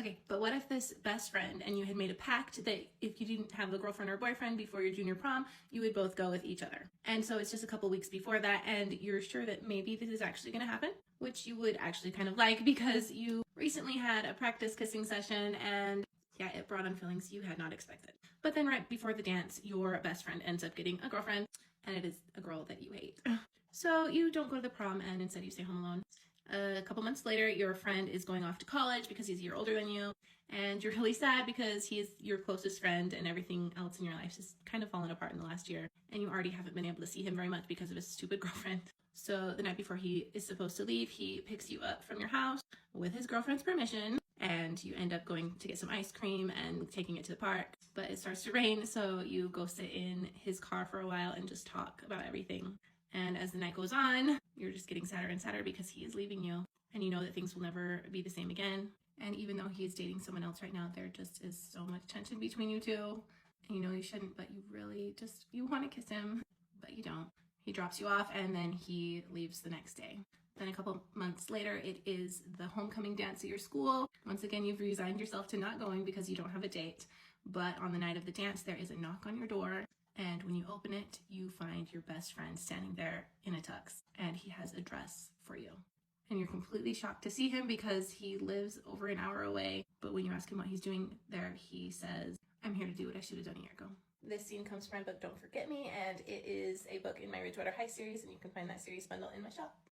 Okay, but what if this best friend and you had made a pact that if you didn't have a girlfriend or boyfriend before your junior prom, you would both go with each other. And so it's just a couple weeks before that, and you're sure that maybe this is actually going to happen, which you would actually kind of like because you recently had a practice kissing session and yeah, it brought on feelings you had not expected. But then right before the dance, your best friend ends up getting a girlfriend, and it is a girl that you hate. So you don't go to the prom and instead you stay home alone. A couple months later, your friend is going off to college because he's a year older than you, and you're really sad because he is your closest friend and everything else in your life has kind of fallen apart in the last year, and you already haven't been able to see him very much because of his stupid girlfriend. So the night before he is supposed to leave, he picks you up from your house with his girlfriend's permission, and you end up going to get some ice cream and taking it to the park. But it starts to rain, so you go sit in his car for a while and just talk about everything. And as the night goes on, you're just getting sadder and sadder because he is leaving you. And you know that things will never be the same again. And even though he is dating someone else right now, there just is so much tension between you two. And you know you shouldn't, but you really just, you want to kiss him, but you don't. He drops you off and then he leaves the next day. Then a couple months later, it is the homecoming dance at your school. Once again, you've resigned yourself to not going because you don't have a date. But on the night of the dance, there is a knock on your door. And when you open it, you find your best friend standing there in a tux, and he has a dress for you. And you're completely shocked to see him because he lives over an hour away. But when you ask him what he's doing there, he says, "I'm here to do what I should have done a year ago." This scene comes from my book, Don't Forget Me, and it is a book in my Ridgewater High series, and you can find that series bundle in my shop.